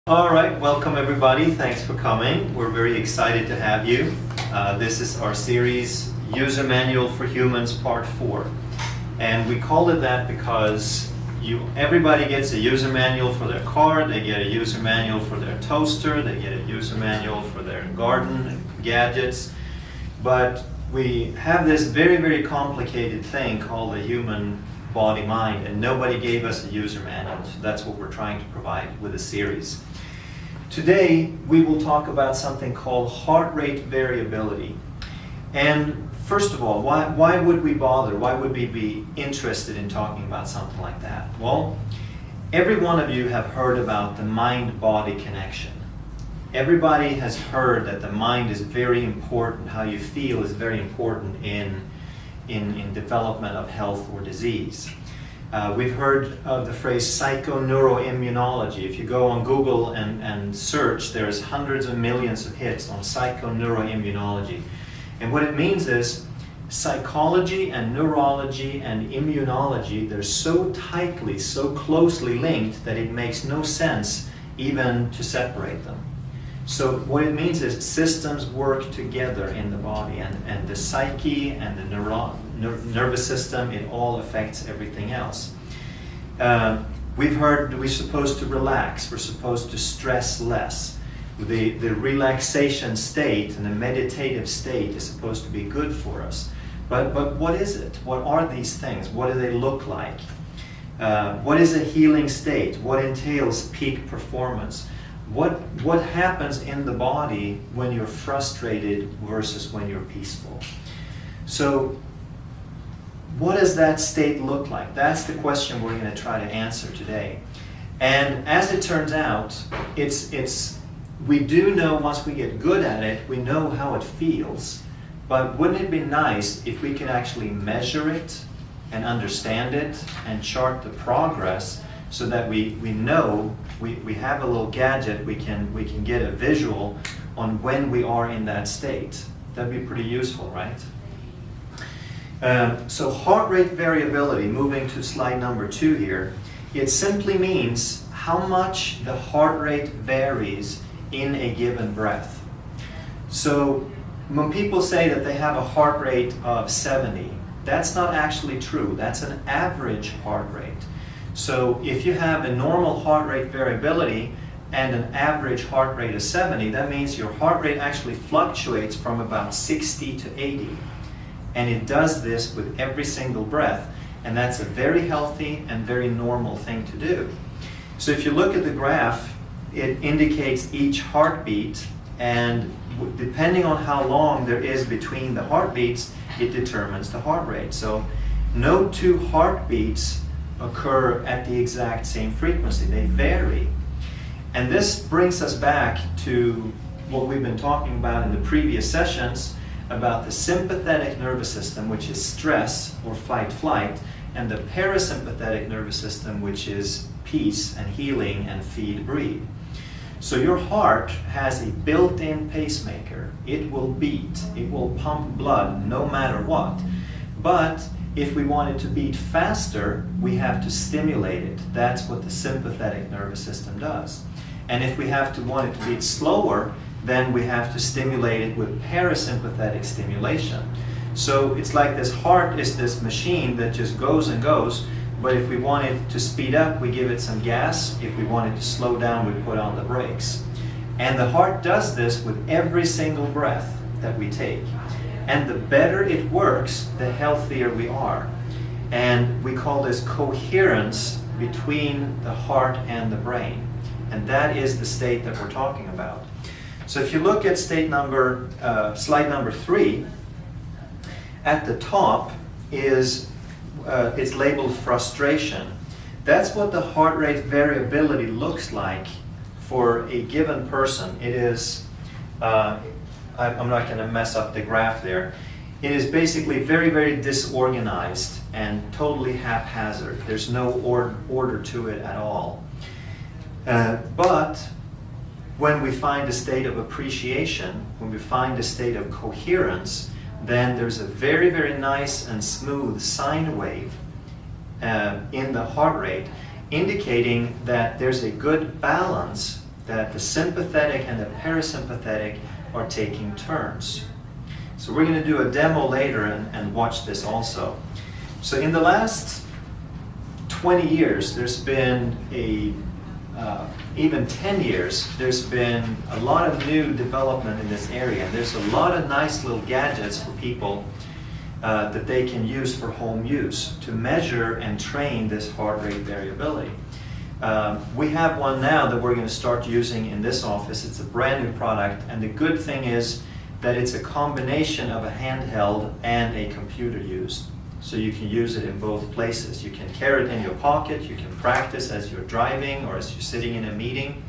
All right, welcome everybody. Thanks for coming. We're very excited to have you. This is our series, User Manual for Humans, Part 4. And we called it that because everybody gets a user manual for their car, they get a user manual for their toaster, they get a user manual for their garden gadgets. But we have this very, very complicated thing called the human body mind, and nobody gave us a user manual. So that's what we're trying to provide with the series. Today we will talk about something called heart rate variability. And first of all, why would we bother? Why would we be interested in talking about something like that? Well, every one of you have heard about the mind-body connection. Everybody has heard that the mind is very important. How you feel is very important in development of health or disease. We've heard of the phrase psychoneuroimmunology. If you go on Google and search, there's hundreds of millions of hits on psychoneuroimmunology. And what it means is psychology and neurology and immunology, they're so tightly, so closely linked that it makes no sense even to separate them. So what it means is systems work together in the body, and the psyche and the nervous system, it all affects everything else. We've heard we're supposed to relax, we're supposed to stress less. The relaxation state and the meditative state is supposed to be good for us. But what is it? What are these things? What do they look like? What is a healing state? What entails peak performance? What happens in the body when you're frustrated versus when you're peaceful? So what does that state look like? That's the question we're going to try to answer today. And as it turns out, we do know, once we get good at it, we know how it feels. But wouldn't it be nice if we could actually measure it and understand it and chart the progress, so that we know, we have a little gadget, we can get a visual on when we are in that state. That'd be pretty useful, right? So heart rate variability, moving to slide number 2 here, it simply means how much the heart rate varies in a given breath. So when people say that they have a heart rate of 70, that's not actually true. That's an average heart rate. So if you have a normal heart rate variability and an average heart rate of 70, that means your heart rate actually fluctuates from about 60 to 80. And it does this with every single breath. And that's a very healthy and very normal thing to do. So if you look at the graph, it indicates each heartbeat, and depending on how long there is between the heartbeats, it determines the heart rate. So no two heartbeats occur at the exact same frequency. They vary. And this brings us back to what we've been talking about in the previous sessions about the sympathetic nervous system, which is stress or fight-flight, and the parasympathetic nervous system, which is peace and healing and feed-breathe. So your heart has a built-in pacemaker. It will beat, it will pump blood no matter what. But if we want it to beat faster, we have to stimulate it. That's what the sympathetic nervous system does. And if we want it to beat slower, then we have to stimulate it with parasympathetic stimulation. So it's like this heart is this machine that just goes and goes, but if we want it to speed up, we give it some gas. If we want it to slow down, we put on the brakes. And the heart does this with every single breath that we take. And the better it works, the healthier we are. And we call this coherence between the heart and the brain. And that is the state that we're talking about. So if you look at slide number 3, at the top is, it's labeled frustration. That's what the heart rate variability looks like for a given person. It is, I'm not going to mess up the graph there. It is basically very, very disorganized and totally haphazard. There's no order to it at all. But when we find a state of appreciation, when we find a state of coherence, then there's a very, very nice and smooth sine wave in the heart rate, indicating that there's a good balance that the sympathetic and the parasympathetic are taking turns. So we're going to do a demo later and watch this also. So in the last 20 years, there's been even 10 years, there's been a lot of new development in this area. And there's a lot of nice little gadgets for people that they can use for home use to measure and train this heart rate variability. We have one now that we're going to start using in this office. It's a brand new product, and the good thing is that it's a combination of a handheld and a computer use. So you can use it in both places. You can carry it in your pocket, you can practice as you're driving or as you're sitting in a meeting,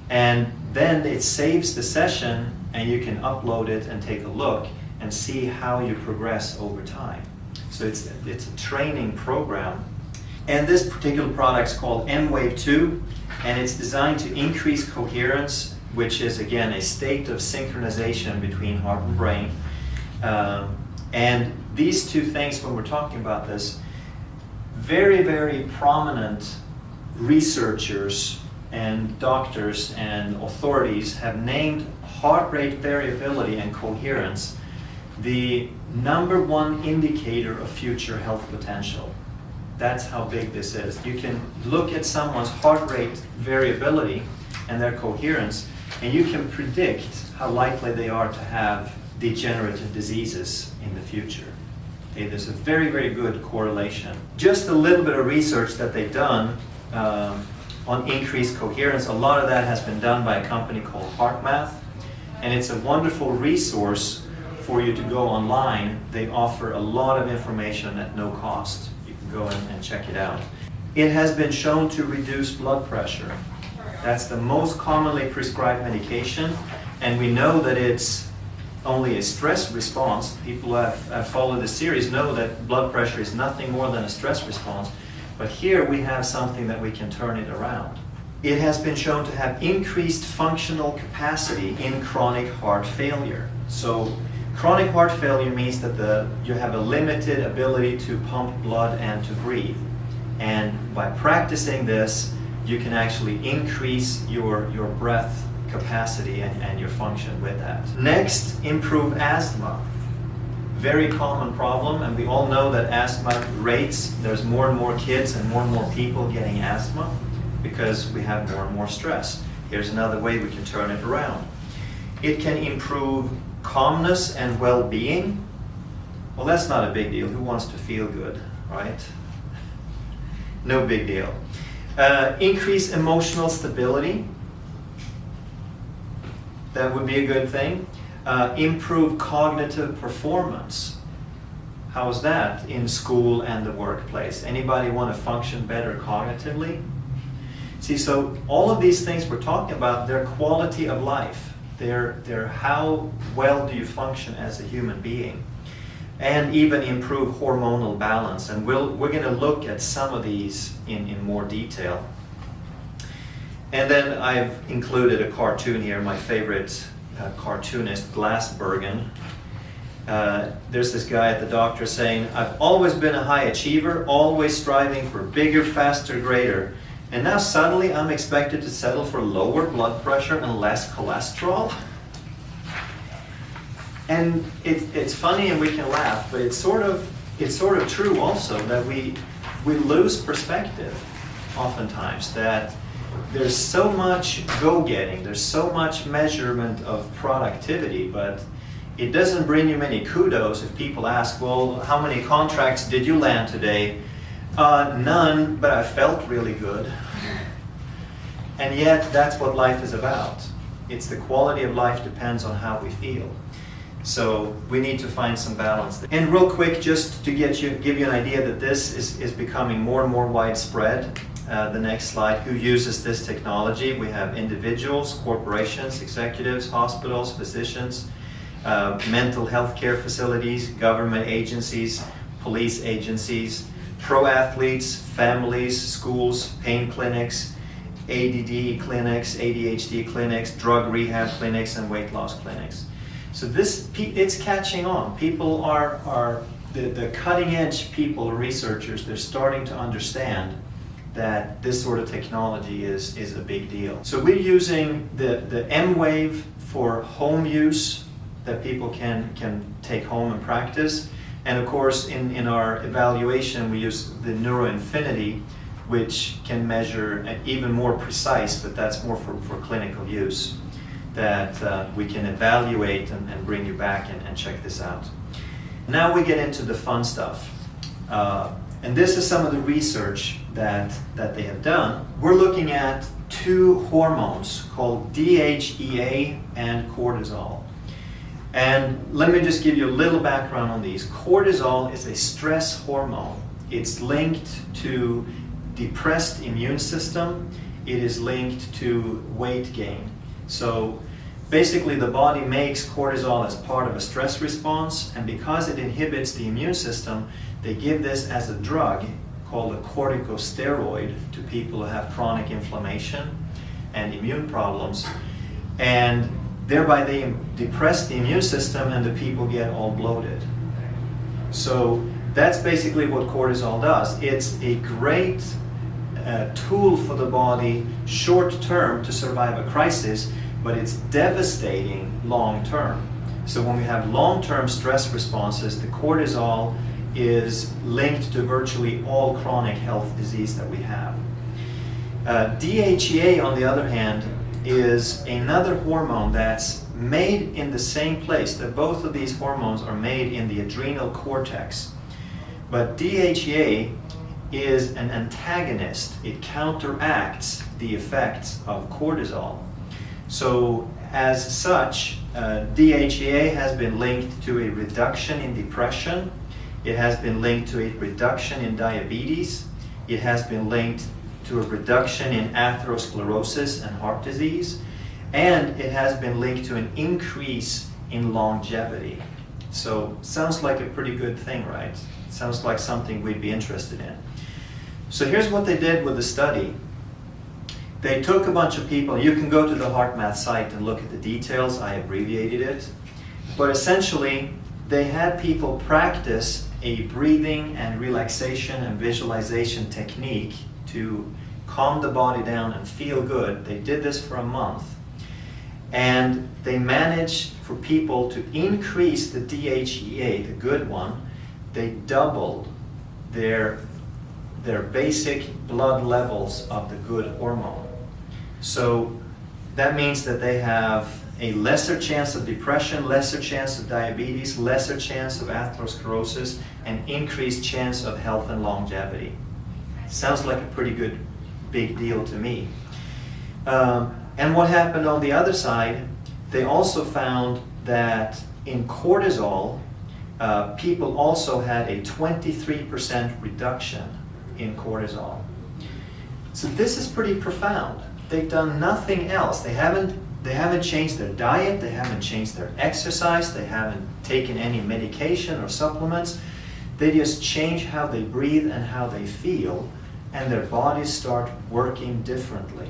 and then it saves the session and you can upload it and take a look and see how you progress over time. So it's a training program. And this particular product is called M-Wave 2, and it's designed to increase coherence, which is again a state of synchronization between heart and brain. And these two things, when we're talking about this, very, very prominent researchers and doctors and authorities have named heart rate variability and coherence the #1 indicator of future health potential. That's how big this is. You can look at someone's heart rate variability and their coherence, and you can predict how likely they are to have degenerative diseases in the future. Okay, there's a very, very good correlation. Just a little bit of research that they've done on increased coherence. A lot of that has been done by a company called HeartMath, and it's a wonderful resource for you to go online. They offer a lot of information at no cost. You can go in and check it out. It has been shown to reduce blood pressure. That's the most commonly prescribed medication, and we know that it's only a stress response. People who have followed the series know that blood pressure is nothing more than a stress response, but here we have something that we can turn it around. It has been shown to have increased functional capacity in chronic heart failure. So chronic heart failure means that you have a limited ability to pump blood and to breathe. And by practicing this, you can actually increase your breath capacity and your function with that. Next, improve asthma. Very common problem, and we all know that asthma rates, there's more and more kids and more people getting asthma because we have more and more stress. Here's another way we can turn it around. It can improve calmness and well-being. Well, that's not a big deal. Who wants to feel good, right? No big deal. Increase emotional stability. That would be a good thing. Improve cognitive performance. How is that in school and the workplace? Anybody want to function better cognitively? See, so all of these things we're talking about, they're quality of life. They're how well do you function as a human being. And even improve hormonal balance. And we're going to look at some of these in more detail. And then I've included a cartoon here, my favorite cartoonist, Glassbergen. There's this guy at the doctor saying, "I've always been a high achiever, always striving for bigger, faster, greater. And now suddenly I'm expected to settle for lower blood pressure and less cholesterol." And it's funny and we can laugh, but it's sort of true also that we lose perspective oftentimes, that there's so much go-getting, there's so much measurement of productivity, but it doesn't bring you many kudos if people ask, well, how many contracts did you land today? None, but I felt really good. And yet, that's what life is about. It's the quality of life depends on how we feel. So we need to find some balance. And real quick, just to give you an idea that this is becoming more and more widespread. The next slide, who uses this technology? We have individuals, corporations, executives, hospitals, physicians, mental health care facilities, government agencies, police agencies, pro athletes, families, schools, pain clinics, ADD clinics, ADHD clinics, drug rehab clinics, and weight loss clinics. So it's catching on. People are the cutting edge people, researchers, they're starting to understand that this sort of technology is a big deal. So we're using the M-Wave for home use that people can take home and practice. And of course, in our evaluation, we use the NeuroInfinity, which can measure even more precise, but that's more for clinical use, that we can evaluate and bring you back and check this out. Now we get into the fun stuff. And this is some of the research that they have done. We're looking at two hormones called DHEA and cortisol. And let me just give you a little background on these. Cortisol is a stress hormone. It's linked to depressed immune system. It is linked to weight gain. So basically the body makes cortisol as part of a stress response, and because it inhibits the immune system, they give this as a drug called a corticosteroid to people who have chronic inflammation and immune problems. And thereby they depress the immune system and the people get all bloated. So that's basically what cortisol does. It's a great tool for the body short term to survive a crisis, but it's devastating long term. So when we have long term stress responses, the cortisol is linked to virtually all chronic health disease that we have. DHEA, on the other hand, is another hormone that's made in the same place. That both of these hormones are made in the adrenal cortex. But DHEA is an antagonist. It counteracts the effects of cortisol. So as such, DHEA has been linked to a reduction in depression. It has been linked to a reduction in diabetes. It has been linked to a reduction in atherosclerosis and heart disease. And it has been linked to an increase in longevity. So sounds like a pretty good thing, right? Sounds like something we'd be interested in. So here's what they did with the study. They took a bunch of people. You can go to the HeartMath site and look at the details. I abbreviated it. But essentially, they had people practice a breathing and relaxation and visualization technique to calm the body down and feel good. They did this for a month. And they managed for people to increase the DHEA, the good one. They doubled their basic blood levels of the good hormone. So that means that they have a lesser chance of depression, lesser chance of diabetes, lesser chance of atherosclerosis, and increased chance of health and longevity. Sounds like a pretty good big deal to me. And what happened on the other side, they also found that in cortisol, people also had a 23% reduction in cortisol. So this is pretty profound. They've done nothing else. They haven't changed their diet, they haven't changed their exercise, they haven't taken any medication or supplements. They just change how they breathe and how they feel, and their bodies start working differently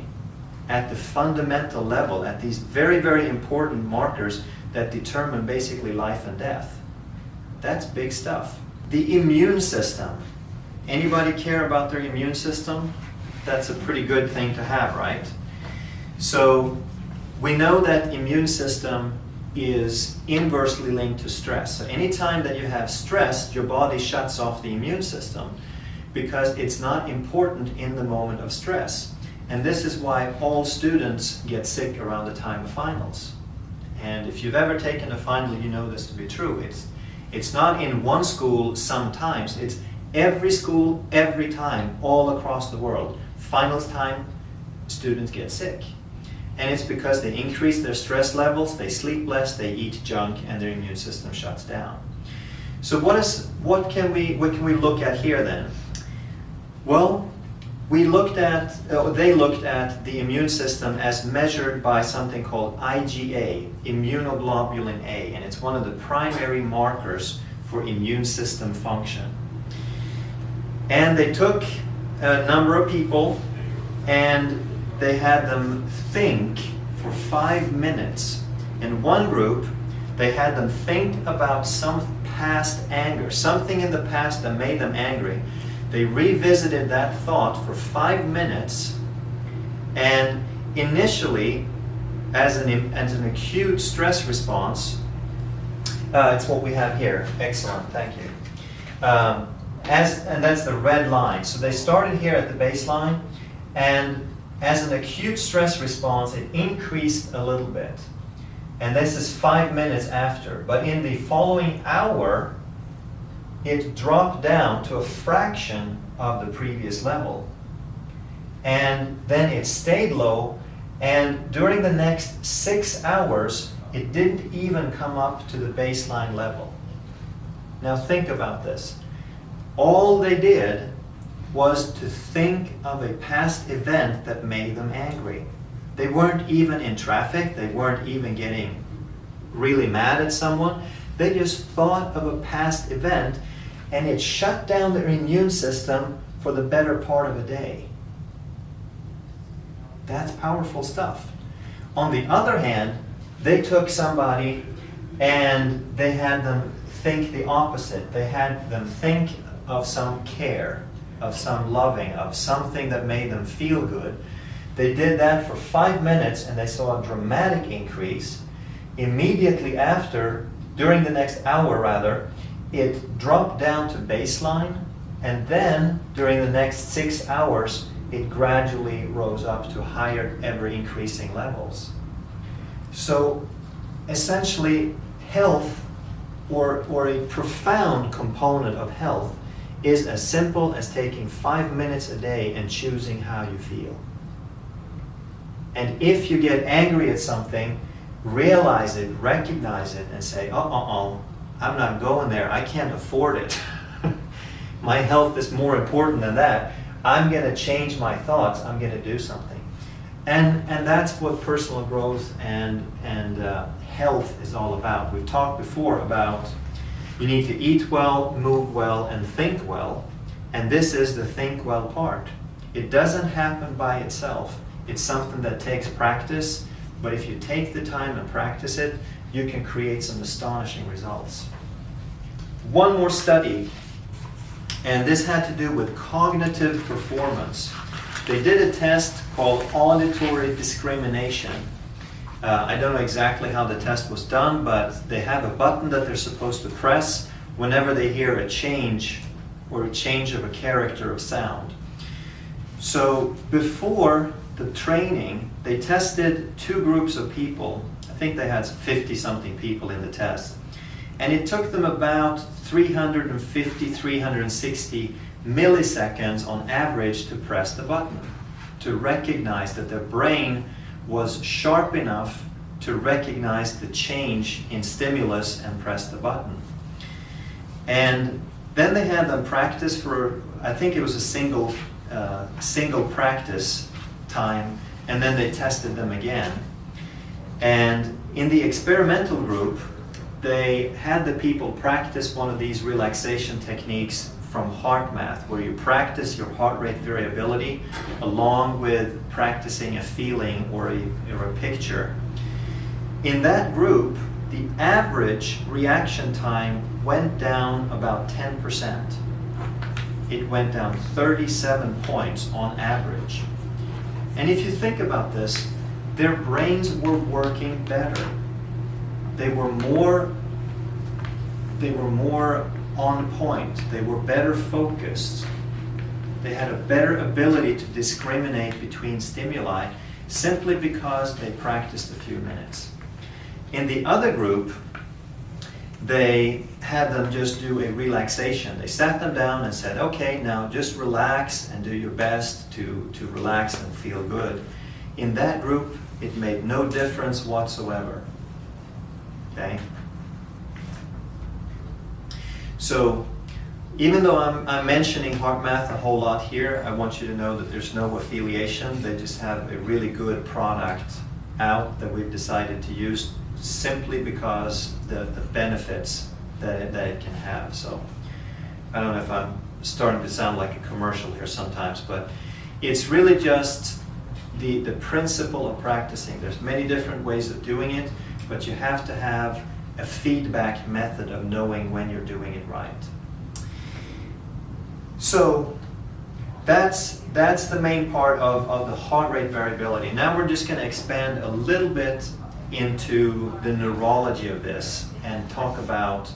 at the fundamental level, at these very, very important markers that determine basically life and death. That's big stuff. The immune system. Anybody care about their immune system? That's a pretty good thing to have, right? So we know that immune system is inversely linked to stress. So anytime that you have stress, your body shuts off the immune system because it's not important in the moment of stress. And this is why all students get sick around the time of finals. And if you've ever taken a final, you know this to be true. It's not in one school sometimes, it's every school, every time, all across the world. Finals time, students get sick. And it's because they increase their stress levels, they sleep less, they eat junk, and their immune system shuts down. So what can we look at here then? Well, they looked at the immune system as measured by something called IgA, immunoglobulin A, and it's one of the primary markers for immune system function. And they took a number of people and they had them think for 5 minutes. In one group, they had them think about some past anger, something in the past that made them angry. They revisited that thought for 5 minutes, and initially, as an acute stress response, it's what we have here. Excellent, thank you. And that's the red line. So they started here at the baseline, and as an acute stress response, it increased a little bit. And this is 5 minutes after. But in the following hour, it dropped down to a fraction of the previous level. And then it stayed low, and during the next 6 hours, it didn't even come up to the baseline level. Now think about this. All they did was to think of a past event that made them angry. They weren't even in traffic. They weren't even getting really mad at someone. They just thought of a past event, and it shut down their immune system for the better part of a day. That's powerful stuff. On the other hand, they took somebody and they had them think the opposite. They had them think of some care, of some loving, of something that made them feel good. They did that for 5 minutes, and they saw a dramatic increase. Immediately after, during the next hour rather, it dropped down to baseline, and then during the next 6 hours, it gradually rose up to higher, ever increasing levels. So essentially, health, or a profound component of health, is as simple as taking 5 minutes a day and choosing how you feel. And if you get angry at something, realize it, recognize it, and say, I'm not going there. I can't afford it. My health is more important than that. I'm going to change my thoughts. I'm going to do something. And that's what personal growth and health is all about. We've talked before about you need to eat well, move well, and think well. And this is the think well part. It doesn't happen by itself. It's something that takes practice. But if you take the time and practice it, you can create some astonishing results. One more study, and this had to do with cognitive performance. They did a test called auditory discrimination. I don't know exactly how the test was done, but they have a button that they're supposed to press whenever they hear a change or a change of a character of sound. So before the training, they tested 2 groups of people. I think they had 50-something people in the test. And it took them about 350, 360 milliseconds on average to press the button, to recognize that their brain was sharp enough to recognize the change in stimulus and press the button. And then they had them practice for, I think it was a single practice time, and then they tested them again. And in the experimental group, they had the people practice one of these relaxation techniques from HeartMath, where you practice your heart rate variability along with practicing a feeling or a picture. In that group, the average reaction time went down about 10%. It went down 37 points on average. And if you think about this, their brains were working better. They were more on point. They were better focused. They had a better ability to discriminate between stimuli simply because they practiced a few minutes. In the other group, they had them just do a relaxation. They sat them down and said, okay, now just relax and do your best to relax and feel good. In that group, it made no difference whatsoever. Okay? So, even though I'm mentioning HeartMath a whole lot here, I want you to know that there's no affiliation. They just have a really good product out that we've decided to use simply because the benefits that it can have. So, I don't know if I'm starting to sound like a commercial here sometimes, but it's really just the principle of practicing. There's many different ways of doing it, but you have to have a feedback method of knowing when you're doing it right. So that's the main part of the heart rate variability. Now we're just going to expand a little bit into the neurology of this and talk about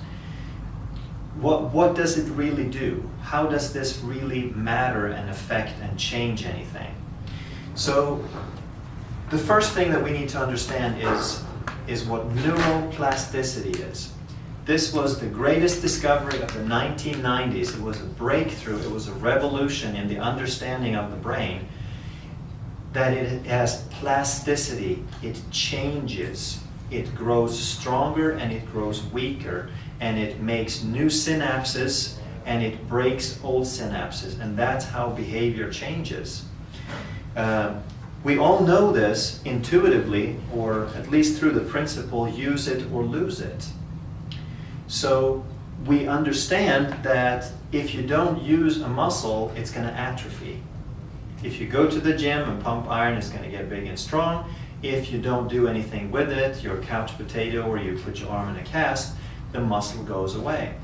what does it really do? How does this really matter and affect and change anything? So the first thing that we need to understand is what neuroplasticity is. This was the greatest discovery of the 1990s. It was a breakthrough, it was a revolution in the understanding of the brain, that it has plasticity, it changes, it grows stronger and it grows weaker, and it makes new synapses and it breaks old synapses, and that's how behavior changes. We all know this intuitively, or at least through the principle, use it or lose it. So we understand that if you don't use a muscle, it's going to atrophy. If you go to the gym and pump iron, it's going to get big and strong. If you don't do anything with it, you're a couch potato, or you put your arm in a cast, the muscle goes away.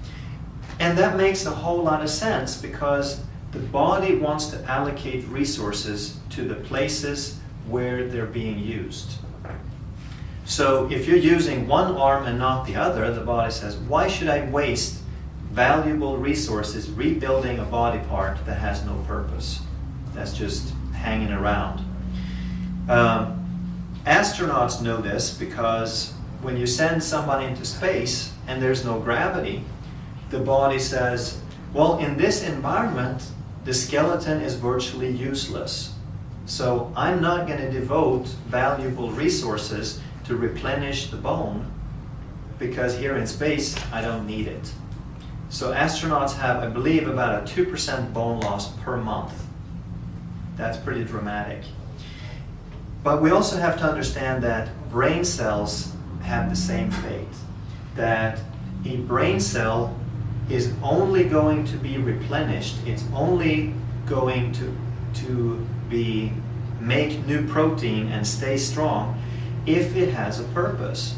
And that makes a whole lot of sense, because the body wants to allocate resources to the places where they're being used. So if you're using one arm and not the other, the body says, why should I waste valuable resources rebuilding a body part that has no purpose, that's just hanging around? Astronauts know this, because when you send somebody into space and there's no gravity, the body says, well, in this environment, the skeleton is virtually useless. So I'm not going to devote valuable resources to replenish the bone, because here in space, I don't need it. So astronauts have, I believe, about a 2% bone loss per month. That's pretty dramatic. But we also have to understand that brain cells have the same fate. That a brain cell is only going to be replenished, it's only going to make new protein and stay strong if it has a purpose.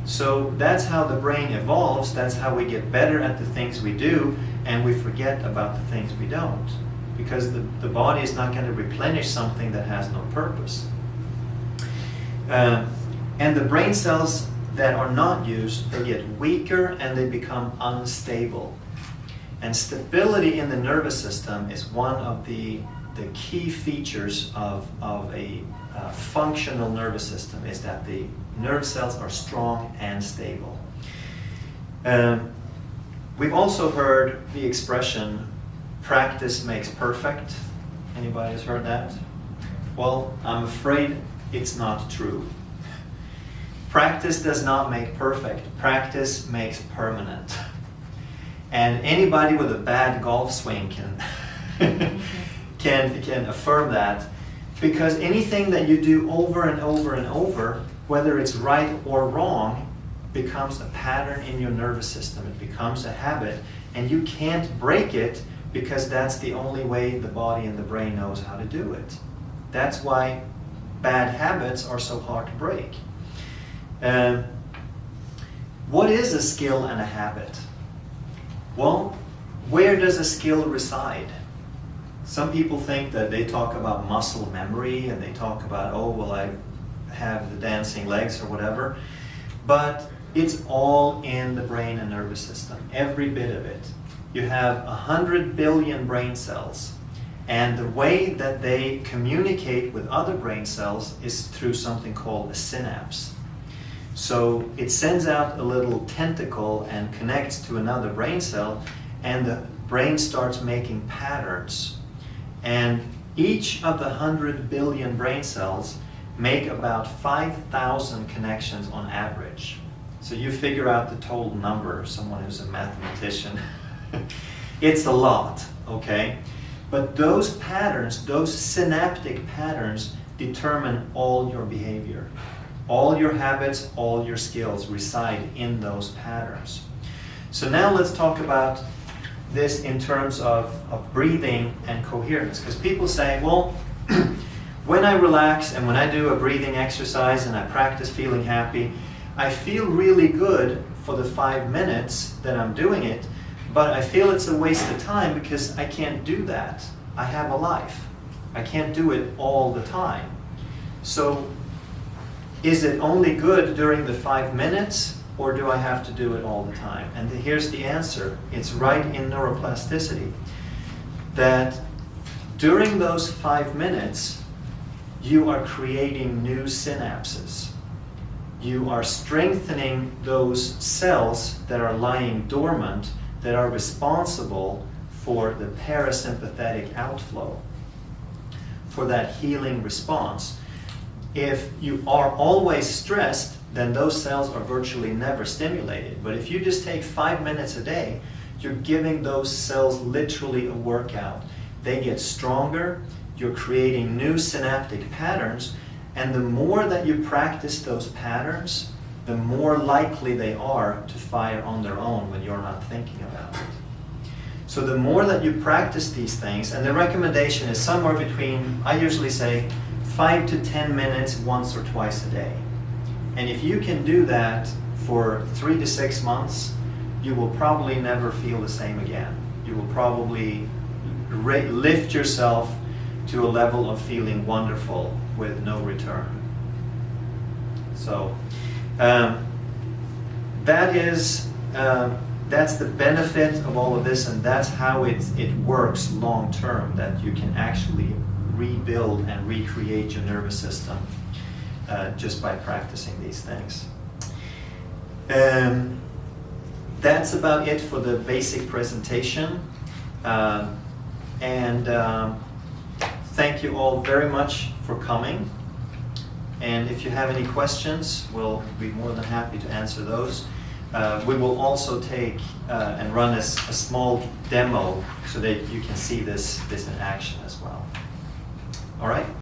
So that's how the brain evolves, that's how we get better at the things we do, and we forget about the things we don't. Because the body is not going to replenish something that has no purpose. And the brain cells that are not used, they get weaker and they become unstable. And stability in the nervous system is one of the key features of a functional nervous system, is that the nerve cells are strong and stable. We've also heard the expression, practice makes perfect. Anybody has heard that? Well, I'm afraid it's not true. Practice does not make perfect. Practice makes permanent. And anybody with a bad golf swing can affirm that, because anything that you do over and over and over, whether it's right or wrong, becomes a pattern in your nervous system. It becomes a habit, and you can't break it, because that's the only way the body and the brain knows how to do it. That's why bad habits are so hard to break. What is a skill and a habit? Well, where does a skill reside? Some people think that they talk about muscle memory, and they talk about, oh, well, I have the dancing legs or whatever. But it's all in the brain and nervous system, every bit of it. You have 100 billion brain cells, and the way that they communicate with other brain cells is through something called a synapse. So it sends out a little tentacle and connects to another brain cell, and the brain starts making patterns. And each of the 100 billion brain cells make about 5,000 connections on average. So you figure out the total number, someone who's a mathematician. It's a lot, okay? But those patterns, those synaptic patterns, determine all your behavior. All your habits, all your skills reside in those patterns. So now let's talk about this in terms of breathing and coherence. Because people say, well, when I relax and when I do a breathing exercise and I practice feeling happy, I feel really good for the 5 minutes that I'm doing it, but I feel it's a waste of time because I can't do that. I have a life. I can't do it all the time. So is it only good during the 5 minutes, or do I have to do it all the time? And here's the answer. It's right in neuroplasticity that during those 5 minutes, you are creating new synapses. You are strengthening those cells that are lying dormant, that are responsible for the parasympathetic outflow, for that healing response. If you are always stressed, then those cells are virtually never stimulated. But if you just take 5 minutes a day, you're giving those cells literally a workout. They get stronger, you're creating new synaptic patterns, and the more that you practice those patterns, the more likely they are to fire on their own when you're not thinking about it. So the more that you practice these things, and the recommendation is somewhere between, I usually say, 5 to 10 minutes once or twice a day. And if you can do that for 3 to 6 months, you will probably never feel the same again. You will probably lift yourself to a level of feeling wonderful with no return. So that's the benefit of all of this, and that's how it works long term, that you can actually rebuild and recreate your nervous system just by practicing these things. That's about it for the basic presentation. Thank you all very much for coming. And if you have any questions, we'll be more than happy to answer those. We will also take and run a small demo so that you can see this in action as well. All right?